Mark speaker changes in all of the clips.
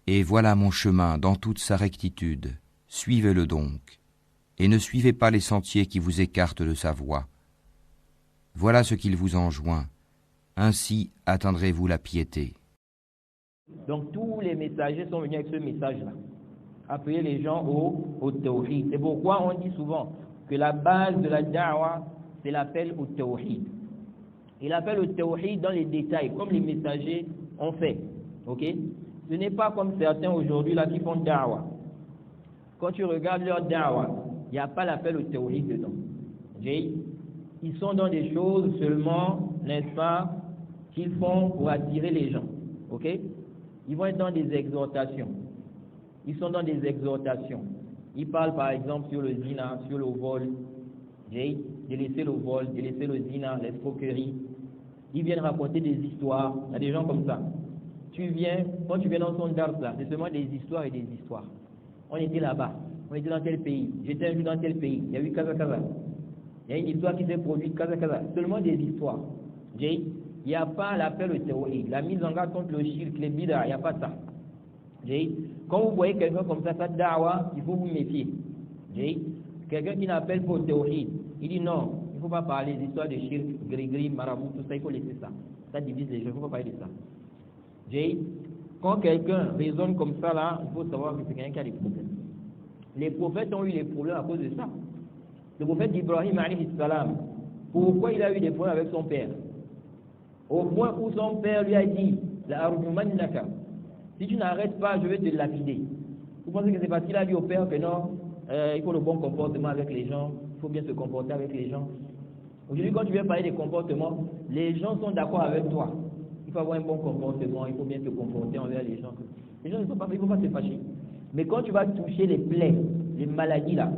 Speaker 1: Et voilà mon chemin dans toute sa rectitude, suivez-le donc, et ne suivez pas les sentiers qui vous écartent de sa voie. Voilà ce qu'il vous enjoint, ainsi atteindrez-vous la piété.
Speaker 2: Donc tous les messagers sont venus avec ce message-là, appeler les gens au tawhid. C'est pourquoi on dit souvent que la base de la da'wa, c'est l'appel au tawhid. Et l'appel au tawhid dans les détails, comme les messagers ont fait. Ok? Ce n'est pas comme certains aujourd'hui là qui font da'wa. Quand tu regardes leur da'wa, il n'y a pas l'appel au tawhid dedans. Ils sont dans des choses seulement, n'est-ce pas, qu'ils font pour attirer les gens. Ok? Ils vont être dans des exhortations. Ils sont dans des exhortations. Ils parlent par exemple sur le zina, sur le vol, de laisser le vol, de laisser le zina, l'escroquerie. Ils viennent raconter des histoires. Il y a des gens comme ça. Quand tu viens dans son dars là, c'est seulement des histoires et des histoires. On était là-bas, on était dans tel pays, j'étais un jour dans tel pays, il y a eu kaza kaza. Il y a une histoire qui s'est produite, kaza kaza. Seulement des histoires. Il n'y a pas l'appel au tawhid, la mise en garde contre le shirk, les bid'a, il n'y a pas ça. Quand vous voyez quelqu'un comme ça da'wa, il faut vous méfier. Quelqu'un qui n'appelle pas au tawhid, il dit non, il ne faut pas parler des histoires de shirk, gris-gris, marabout, tout ça, il faut laisser ça. Ça divise les gens, il ne faut pas parler de ça. Quand quelqu'un raisonne comme ça là, il faut savoir que c'est quelqu'un qui a des problèmes. Les prophètes ont eu des problèmes à cause de ça. Le prophète Ibrahim alayhi salam, pourquoi il a eu des problèmes avec son père? Au point où son père lui a dit, la arjumannaka, si tu n'arrêtes pas, je vais te lapider. Vous pensez que c'est parce qu'il a dit au père que non, il faut le bon comportement avec les gens, il faut bien se comporter avec les gens. Aujourd'hui, quand tu viens parler des comportements, les gens sont d'accord avec toi. Il faut avoir un bon comportement, il faut bien se comporter envers les gens. Les gens ne sont pas, il ne faut pas se fâcher. Mais quand tu vas toucher les plaies, les maladies là,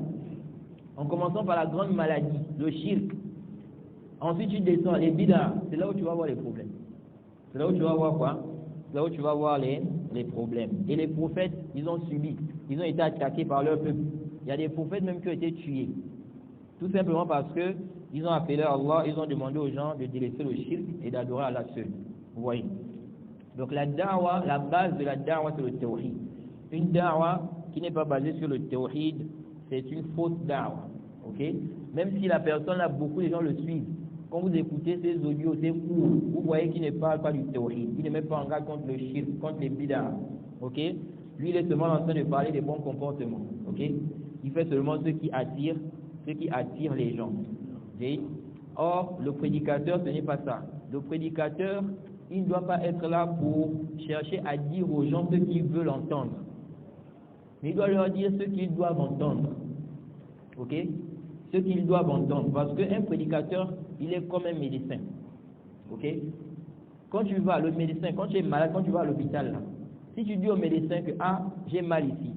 Speaker 2: en commençant par la grande maladie, le shirk, ensuite tu descends, les bid'a, c'est là où tu vas voir les problèmes. C'est là où tu vas voir quoi? C'est là où tu vas voir les problèmes. Et les prophètes, ils ont subi, ils ont été attaqués par leur peuple. Il y a des prophètes même qui ont été tués. Tout simplement parce que ils ont appelé Allah, ils ont demandé aux gens de délaisser le shirk et d'adorer Allah seul. Vous voyez. Donc la da'wa, la base de la da'wa, c'est le tawhid. Une da'wa qui n'est pas basée sur le tawhid, c'est une fausse da'wa. Ok? Même si la personne là, beaucoup de gens le suivent. Quand vous écoutez ces audios, ces cours, vous voyez qu'il ne parle pas du tawhid. Il ne met pas en garde contre le shirk, contre les bid'ah. Ok? Lui, il est seulement en train de parler des bons comportements. Ok? Il fait seulement ce qui attire les gens. Okay? Or, le prédicateur, ce n'est pas ça. Le prédicateur, il ne doit pas être là pour chercher à dire aux gens ce qu'ils veulent entendre. Mais il doit leur dire ce qu'ils doivent entendre. Ok? Ce qu'ils doivent entendre. Parce qu'un prédicateur, il est comme un médecin. Ok? Quand tu vas, le médecin, quand tu es malade, quand tu vas à l'hôpital, là, si tu dis au médecin que j'ai mal ici,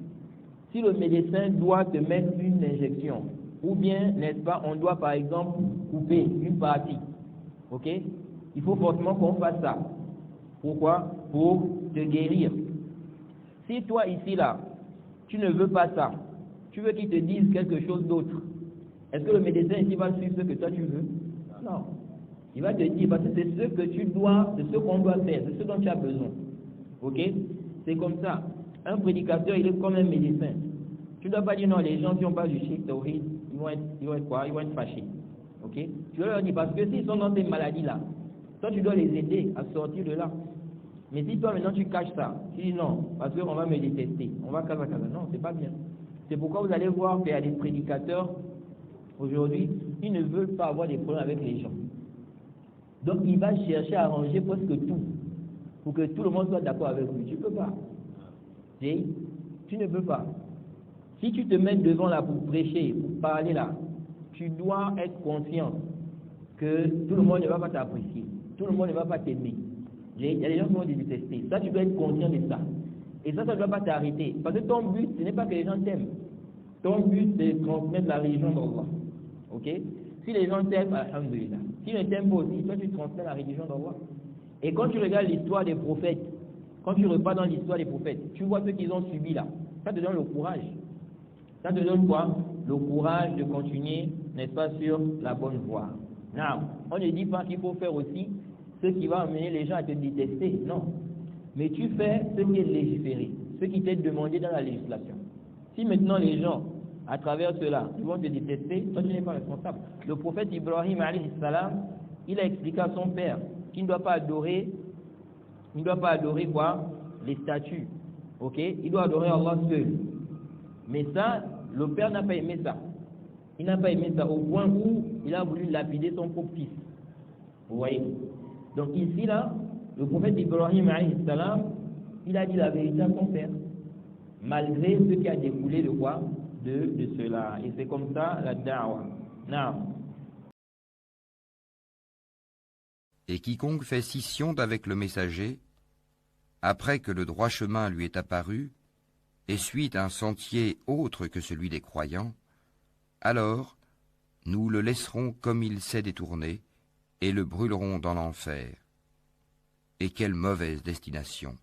Speaker 2: si le médecin doit te mettre une injection, ou bien, n'est-ce pas, on doit par exemple couper une partie, ok? Il faut forcément qu'on fasse ça. Pourquoi? Pour te guérir. Si toi ici là, tu ne veux pas ça, tu veux qu'il te dise quelque chose d'autre, est-ce que le médecin ici va suivre ce que toi tu veux? Non. Il va te dire, parce que c'est ce que tu dois, c'est ce qu'on doit faire, c'est ce dont tu as besoin. Ok? C'est comme ça. Un prédicateur, il est comme un médecin. Tu ne dois pas dire non, les gens qui n'ont pas du shirk tawhid, ils vont être quoi? Ils vont être fâchés. Ok? Tu dois leur dire, parce que s'ils sont dans ces maladies-là, toi tu dois les aider à sortir de là. Mais si toi maintenant tu caches ça, tu dis non, parce qu'on va me détester, on va casa. Non, c'est pas bien. C'est pourquoi vous allez voir qu'il y a des prédicateurs, aujourd'hui, ils ne veulent pas avoir des problèmes avec les gens. Donc il va chercher à arranger presque tout, pour que tout le monde soit d'accord avec lui. Tu ne peux pas. Tu ne peux pas. Si tu te mets devant là pour prêcher, pour parler là, tu dois être conscient que tout le monde ne va pas t'apprécier, tout le monde ne va pas t'aimer. Il y a des gens qui vont te détester. Ça, tu dois être conscient de ça. Et ça ne doit pas t'arrêter. Parce que ton but, ce n'est pas que les gens t'aiment. Ton but, c'est de transmettre la religion d'Allah. Ok? Si les gens t'aiment, alhamdulillah. S'ils ne t'aiment pas aussi, toi, tu transmets la religion d'Allah. Et quand tu regardes l'histoire des prophètes, quand tu repars dans l'histoire des prophètes, tu vois ce qu'ils ont subi là. Ça te donne le courage. Ça te donne quoi? Le courage de continuer, n'est-ce pas, sur la bonne voie. Non, on ne dit pas qu'il faut faire aussi ce qui va amener les gens à te détester. Non. Mais tu fais ce qui est légiféré, ce qui t'est demandé dans la législation. Si maintenant les gens, à travers cela, ils vont te détester, toi tu n'es pas responsable. Le prophète Ibrahim, alayhi salam, il a expliqué à son père qu'il ne doit pas adorer, quoi? Les statues. Ok? Il doit adorer Allah seul. Mais ça, le père n'a pas aimé ça. Il n'a pas aimé ça au point où il a voulu lapider son propre fils. Vous voyez? Donc ici, là, le prophète Ibrahim, alayhi salam, il a dit la vérité à son père, malgré ce qui a découlé de quoi? De cela. Et c'est comme ça la da'wa. Naam.
Speaker 1: Et quiconque fait scission d'avec le messager, après que le droit chemin lui est apparu, et suit un sentier autre que celui des croyants, alors nous le laisserons comme il s'est détourné, et le brûlerons dans l'enfer. Et quelle mauvaise destination!